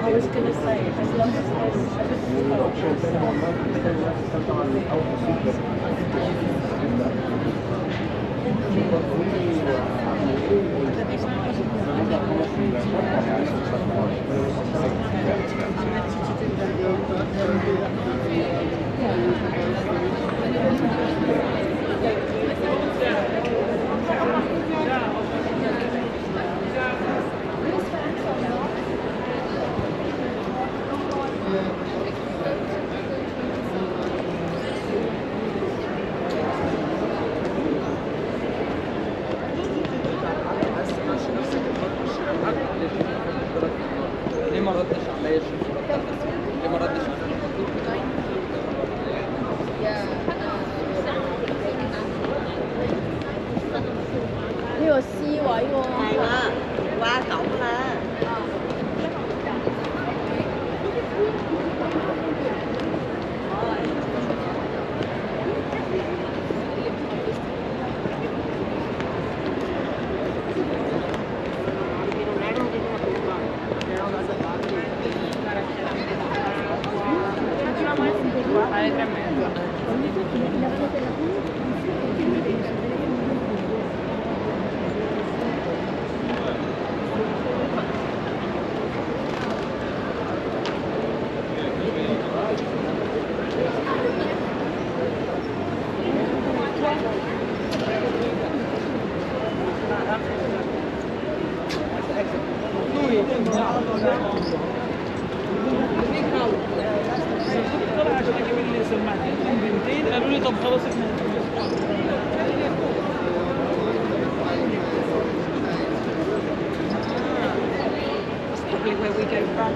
I was going to say, as long as قالوا لي طب خلاص احنا Probably where we go from.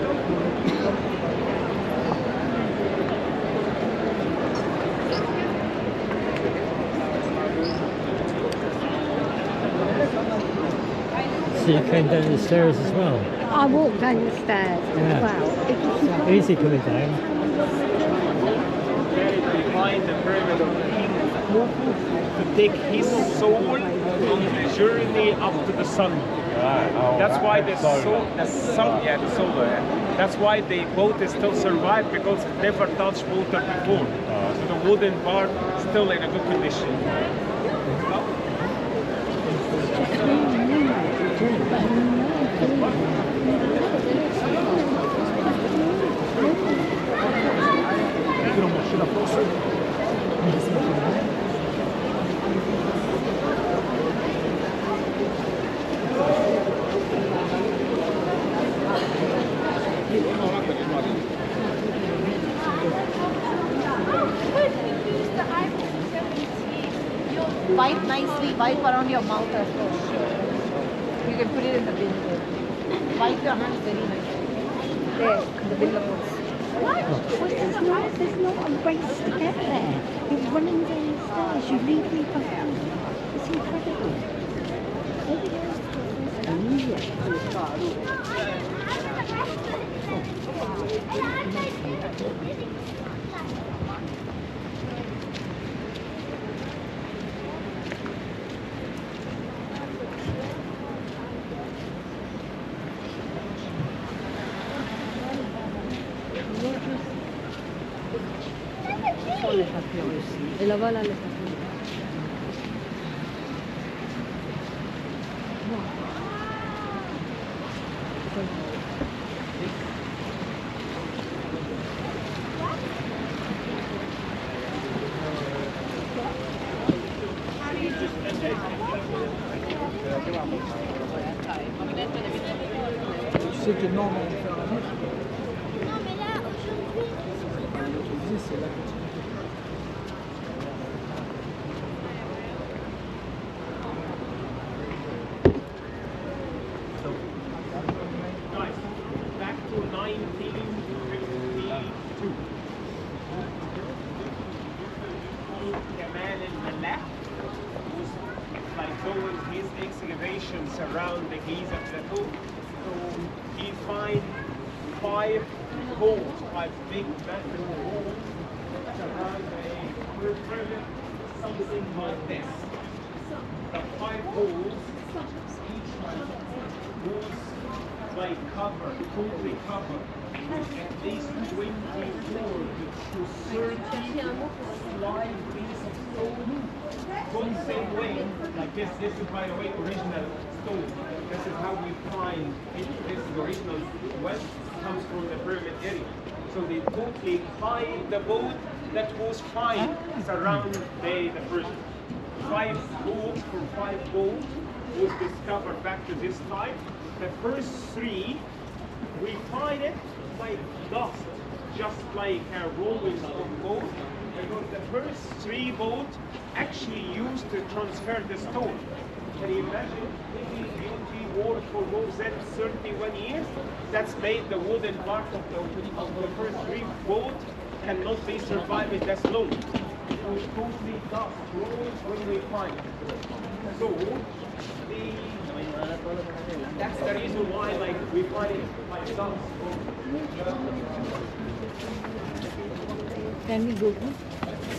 So you came down the stairs as well? I walked down the stairs as well. It was Easy coming down. Behind the pyramid of the king to take his soul on the journey up to the sun. That's why the soul, the solar. That's why the boat is still survived because it never touched water before. So the wooden part is still in a good condition. wipe nicely, wipe around your mouth as well. You can put it in the bin there. Wipe your hands very nicely. There, the bin of books. What? There's no race to get there. You're running down the stairs, you leave me behind. It's incredible. Et là-bas, là, les estations. Tu sais que non, on va faire la nôtre. Non, mais là, aujourd'hui. C'est là que tu Back to 1952. Kamal in the left was like doing his excavations around the Giza plateau. So he find 5 holes, 5 big massive holes around the pyramid, something like this. The 5 holes, each one was like covered, totally covered, with at least 24 to 30 slide pieces of stone. Don't same way, like this is by the way original stone. This is how we find it. This is original west comes from the pyramid area. So they totally find the boat that was found around the pyramid. 5 boats from 5 boats was discovered back to this time. The first 3, we find it like dust, just like a rolling stone boat. Because the first 3 boats actually used to transfer the stone. Can you imagine if the worked for more than 31 years? That's made the wooden part of the first 3 boats cannot be survived that long. It was totally dust rolls when we find it. So that's the reason why we find it like dust. Can we go?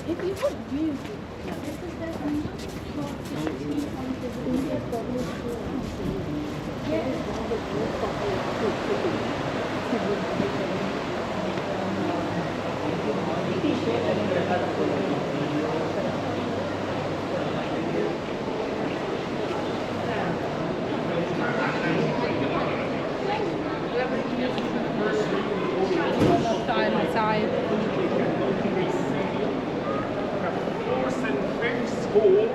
If you put music, this is the Fourth and fifth hole,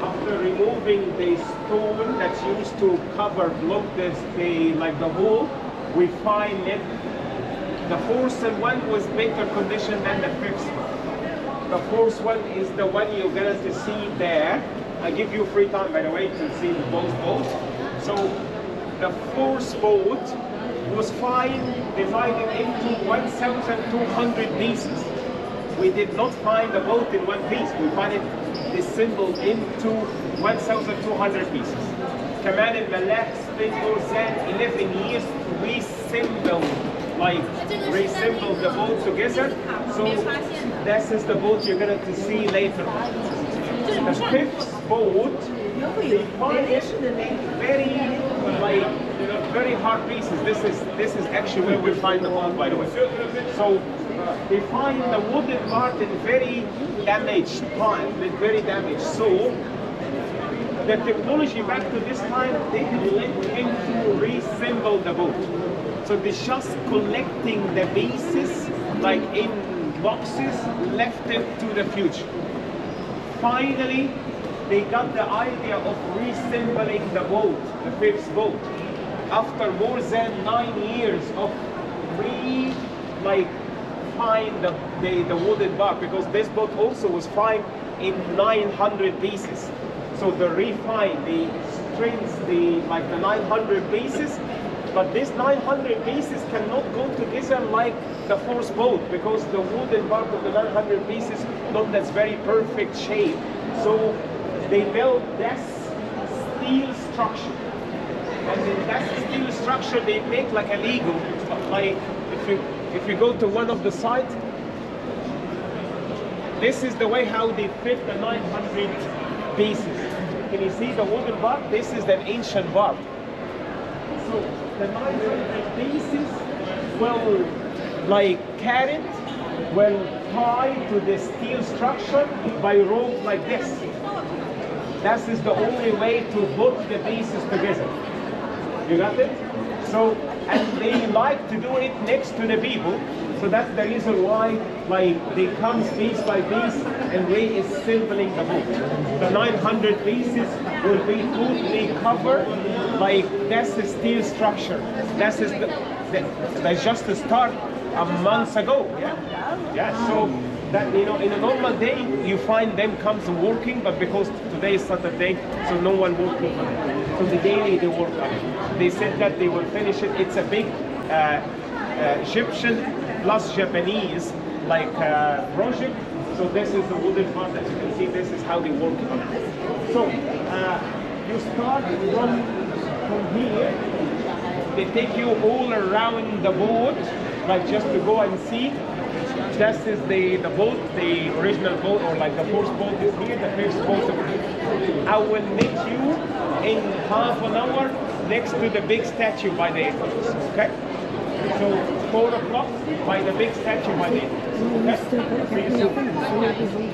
after removing the stone that's used to cover, block this, like the hole, we find it. The fourth one was better condition than the fifth one. The fourth one is the one you're going to see there. I give you free time, by the way, to see both boats. So the fourth boat was fine, divided into 1,200 pieces. We did not find the boat in one piece. We find it disassembled into 1,200 pieces. Kamal al-Malak spent more than 11 years to reassemble the boat together. So this is the boat you're going to see later. The fifth boat, we find it very hard pieces. This is actually where we find the boat, by the way. So they find the wooden part in very damaged part, very damaged. So the technology back to this time, they let him to reassemble the boat. So they're just collecting the pieces like in boxes, left it to the future. Finally, they got the idea of reassembling the boat, the fifth boat. After more than 9 years of find the wooden bar, because this boat also was found in 900 pieces. So the refine, the strings, the 900 pieces, but this 900 pieces cannot go together like the fourth boat, because the wooden part of the 900 pieces not that's very perfect shape. So they built this steel structure, and in that steel structure they make like a Lego. Like if you go to one of the sites, this is the way how they fit the 900 pieces. Can you see the wooden bar? This is the ancient bar. So the 900 pieces will carried, will tied to the steel structure by rope like this. That is the only way to put the pieces together. You got it? So, and they like to do it next to the people. So that's the reason why they come piece by piece and reassembling the boat. The 900 pieces will be totally covered like that's the steel structure. That's just the start a month ago. Yeah. So that in a normal day you find them comes working, but because today is Saturday, so no one working on it. So the daily they work on it. They said that they will finish it. It's a big Egyptian plus Japanese project. So this is the wooden part that you can see. This is how they work on it. So you start from here. They take you all around the boat, just to go and see. This is the boat, the original boat, or the fourth boat is here, the first boat over here. I will meet you in half an hour next to the big statue by the entrance, okay? So 4 o'clock by the big statue by the entrance, okay? See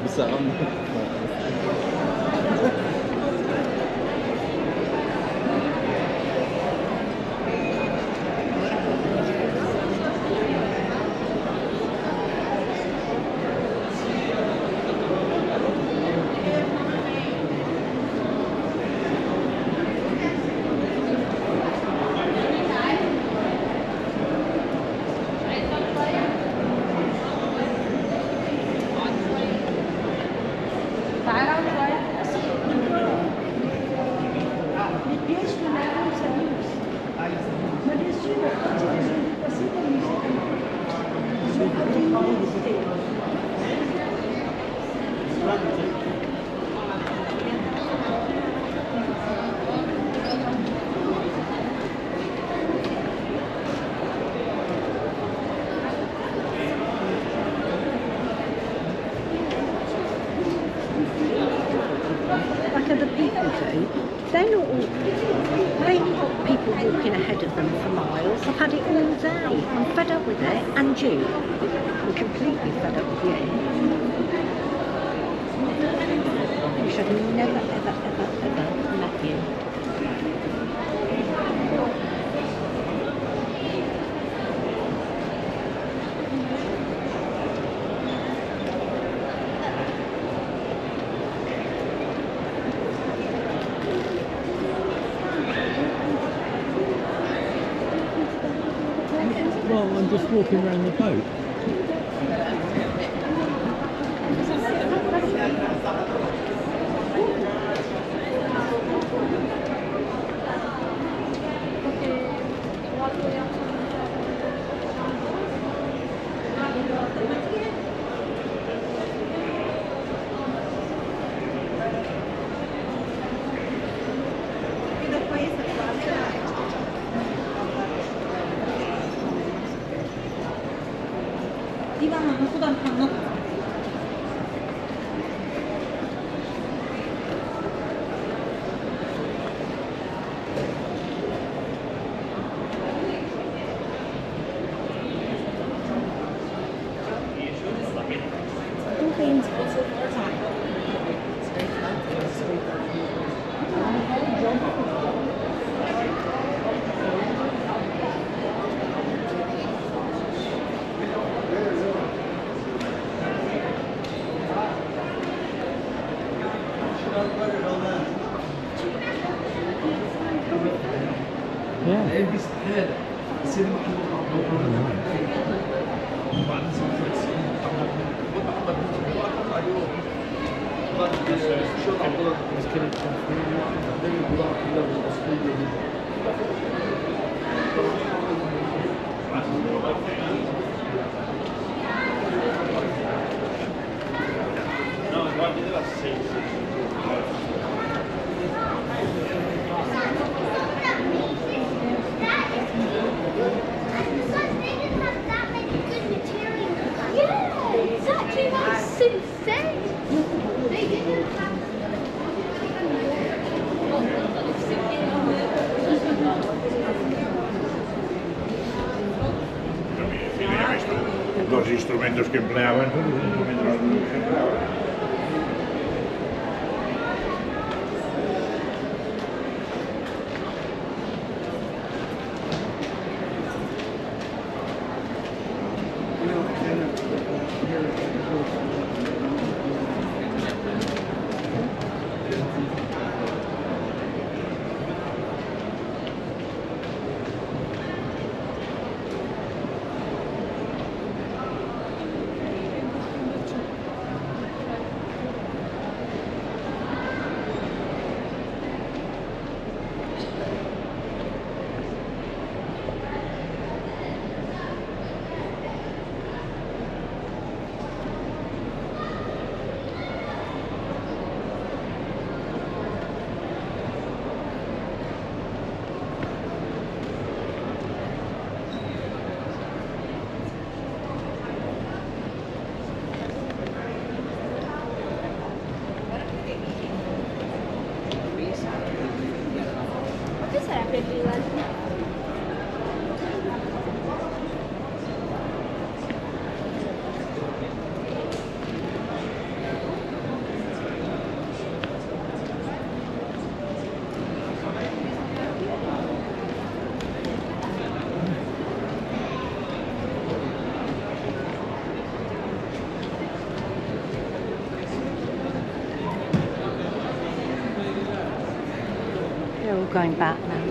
سلامنا like other people do. They're not all, they ain't got people walking ahead of them for miles. I've had it all day. I'm fed up with it, and you. I'm completely fed up with you. You should have never, ever, ever, ever met you. Well, I'm just walking around the boat. Los instrumentos que empleaban son los instrumentos que empleaban. They're all going back now.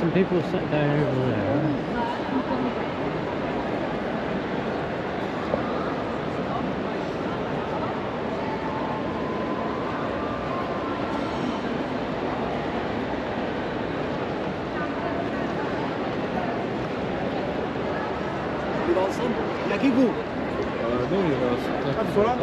some people sat down over there. Jakiego? No, you know, Capsula?